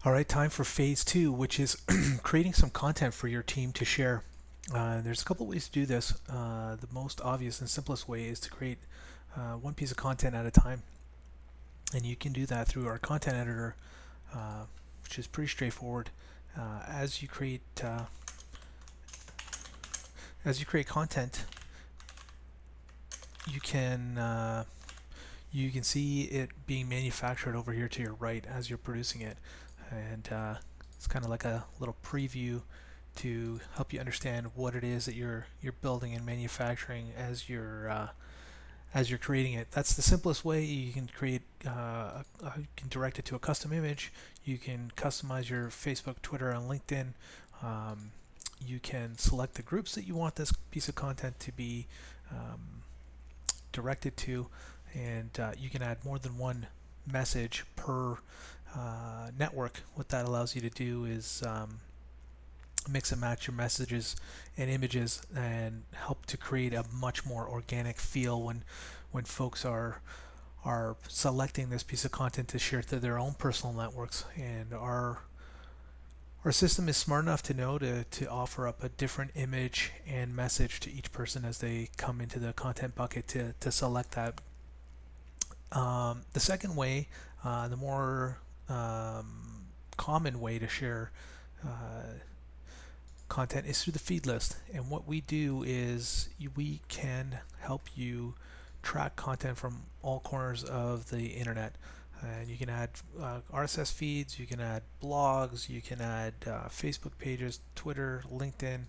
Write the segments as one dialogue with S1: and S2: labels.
S1: All right, time for phase two, which is creating some content for your team to share. There's a couple of ways to do this. The most obvious and simplest way is to create one piece of content at a time, and you can do that through our content editor, which is pretty straightforward. As you create content, you can see it being manufactured over here to your right as you're producing it, and it's kind of like a little preview to help you understand what it is that you're building and manufacturing as you're creating it. That's the simplest way. You can create you can direct it to a custom image. You can customize your Facebook, Twitter, and LinkedIn. You can select the groups that you want this piece of content to be directed to, and you can add more than one message per network. What that allows you to do is mix and match your messages and images and help to create a much more organic feel when folks are selecting this piece of content to share to their own personal networks. And our system is smart enough to know to offer up a different image and message to each person as they come into the content bucket to select that. The second way, the more common way to share content is through the feed list. And what we do is we can help you track content from all corners of the internet. And you can add RSS feeds, you can add blogs, you can add Facebook pages, Twitter, LinkedIn,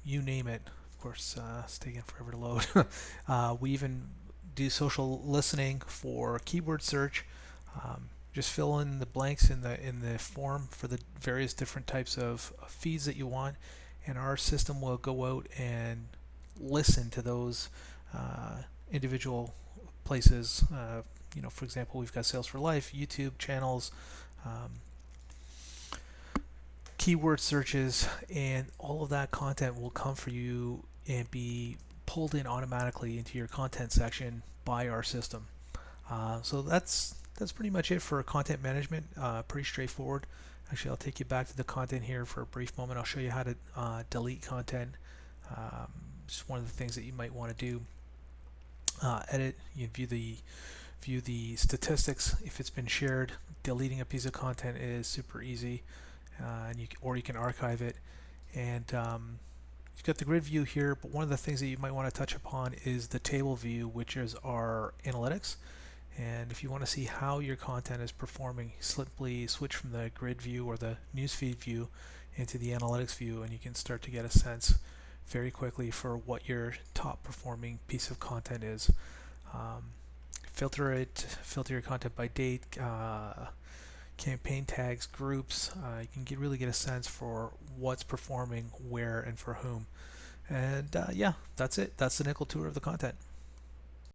S1: you name it. Of course, it's taking forever to load. We even do social listening for keyword search. Just fill in the blanks in the form for the various different types of feeds that you want, and our system will go out and listen to those individual places. For example, we've got Sales for Life, YouTube channels, keyword searches, and all of that content will come for you and be pulled in automatically into your content section by our system. So that's pretty much it for content management. Pretty straightforward. Actually, I'll take you back to the content here for a brief moment. I'll show you how to delete content. Just one of the things that you might want to do. Edit. You view the statistics if it's been shared. Deleting a piece of content is super easy, and you can archive it. And you've got the grid view here, but one of the things that you might want to touch upon is the table view, which is our analytics. And if you want to see how your content is performing, simply switch from the grid view or the newsfeed view into the analytics view, and you can start to get a sense very quickly for what your top performing piece of content is. Filter your content by date, campaign tags, groups. You can really get a sense for what's performing where and for whom. And yeah, that's it. That's the nickel tour of the content.